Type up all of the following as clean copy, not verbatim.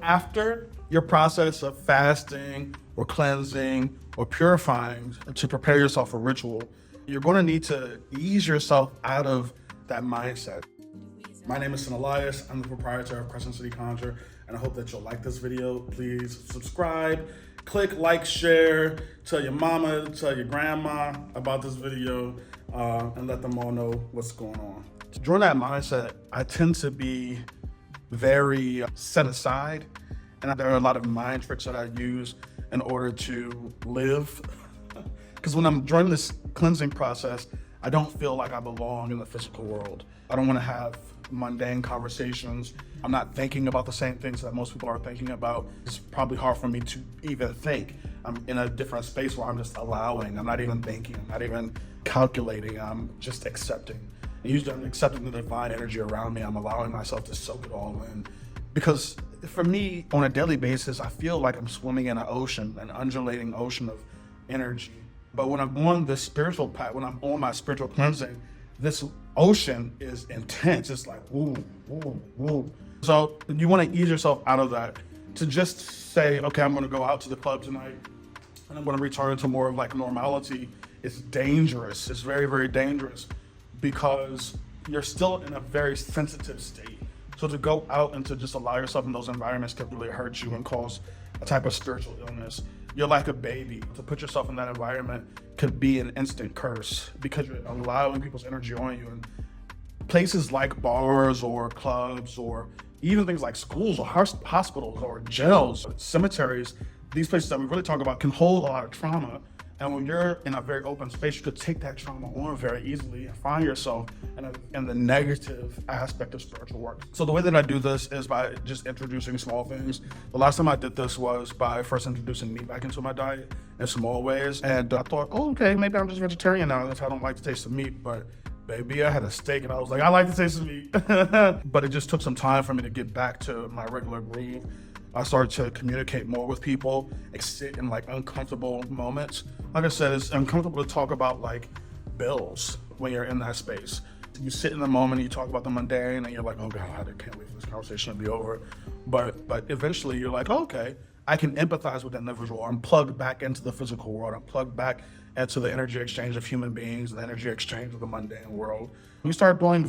after your process of fasting or cleansing or purifying to prepare yourself for ritual, you're going to need to ease yourself out of that mindset. My name is Sen Elias. I'm the proprietor of Crescent City Conjure, and I hope that you'll like this video. Please subscribe, click like, share, tell your mama, tell your grandma about this video, and let them all know what's going on. During that mindset, I tend to be very set aside, and there are a lot of mind tricks that I use in order to live. Because when I'm during this cleansing process, I don't feel like I belong in the physical world. I don't want to have mundane conversations. I'm not thinking about the same things that most people are thinking about. It's probably hard for me to even think. I'm in a different space where I'm just allowing. I'm not even thinking. I'm not even calculating. I'm just accepting. And usually I'm accepting the divine energy around me. I'm allowing myself to soak it all in. Because for me, on a daily basis, I feel like I'm swimming in an ocean, an undulating ocean of energy. But when I'm on this spiritual path, when I'm on my spiritual cleansing, this ocean is intense. It's like, woo, woo, woo. So you want to ease yourself out of that to just say, okay, I'm going to go out to the club tonight and I'm going to return to more of like normality. It's dangerous. It's very, very dangerous because you're still in a very sensitive state. So to go out and to just allow yourself in those environments could really hurt you and cause a type of spiritual illness. You're like a baby. To put yourself in that environment could be an instant curse because you're allowing people's energy on you. And places like bars or clubs or even things like schools or hospitals or jails, cemeteries, these places that we really talk about can hold a lot of trauma. And when you're in a very open space, you could take that trauma on very easily and find yourself in the negative aspect of spiritual work. So the way that I do this is by just introducing small things. The last time I did this was by first introducing meat back into my diet in small ways. And I thought, oh, okay, maybe I'm just vegetarian now if I don't like the taste of meat. But baby, I had a steak and I was like, I like the taste of meat. But it just took some time for me to get back to my regular groove. I started to communicate more with people, sit in like uncomfortable moments. Like I said, it's uncomfortable to talk about like bills when you're in that space. You sit in the moment, you talk about the mundane, and you're like, oh God, I can't wait for this conversation to be over. But eventually you're like, oh, okay, I can empathize with that individual. I'm plugged back into the physical world. I'm plugged back into the energy exchange of human beings, the energy exchange of the mundane world. You start doing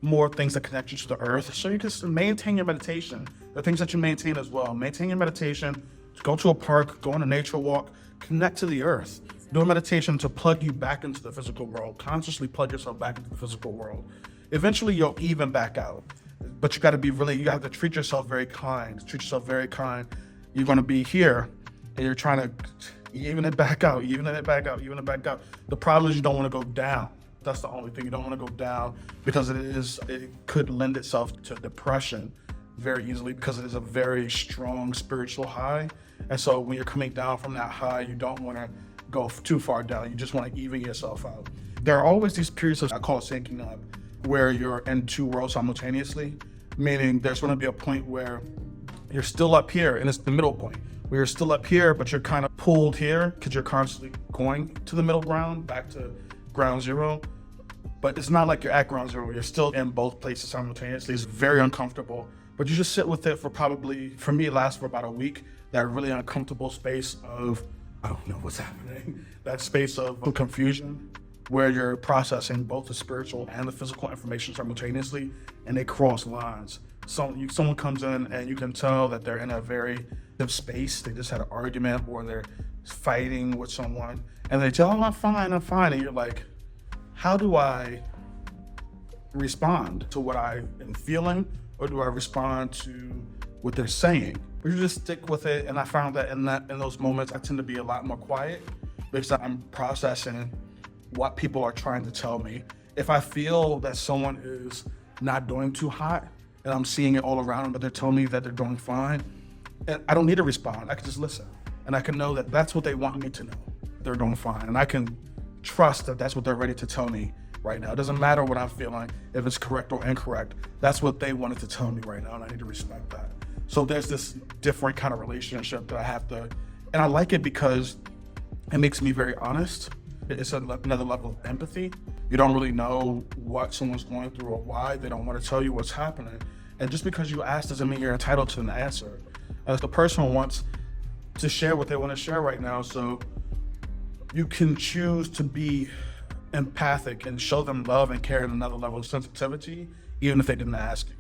more things that connect you to the earth. So you can maintain your meditation. The things that you maintain as well. Maintain your meditation, go to a park, go on a nature walk, connect to the earth. Do a meditation to plug you back into the physical world. Consciously plug yourself back into the physical world. Eventually you'll even back out. But you have to treat yourself very kind. Treat yourself very kind. You're gonna be here and you're trying to even it back out. The problem is you don't wanna go down. That's the only thing. You don't want to go down because it could lend itself to depression very easily because it is a very strong spiritual high. And so when you're coming down from that high, you don't want to go too far down. You just want to even yourself out. There are always these periods I call syncing up where you're in two worlds simultaneously, meaning there's going to be a point where you're still up here and it's the middle point where you're still up here, but you're kind of pulled here because you're constantly going to the middle ground, back to ground zero. But it's not like you're at ground zero. You're still in both places simultaneously. It's very uncomfortable. But you just sit with it for me, it lasts for about a week. That really uncomfortable space of, I don't know what's happening. That space of confusion where you're processing both the spiritual and the physical information simultaneously, and they cross lines. Someone comes in and you can tell that they're in a very deep space. They just had an argument or they're fighting with someone. And they tell them, I'm fine. And you're like, how do I respond to what I am feeling, or do I respond to what they're saying? But you just stick with it, and I found that in those moments, I tend to be a lot more quiet because I'm processing what people are trying to tell me. If I feel that someone is not doing too hot, and I'm seeing it all around them, but they're telling me that they're doing fine, and I don't need to respond. I can just listen, and I can know that that's what they want me to know. They're doing fine, and I can trust that that's what they're ready to tell me right now. It doesn't matter what I'm feeling, if it's correct or incorrect. That's what they wanted to tell me right now, and I need to respect that. So there's this different kind of relationship that I have to, and I like it because it makes me very honest. It's another level of empathy. You don't really know what someone's going through or why. They don't want to tell you what's happening. And just because you ask doesn't mean you're entitled to an answer. As the person wants to share what they want to share right now, so you can choose to be empathic and show them love and care at another level of sensitivity, even if they didn't ask you.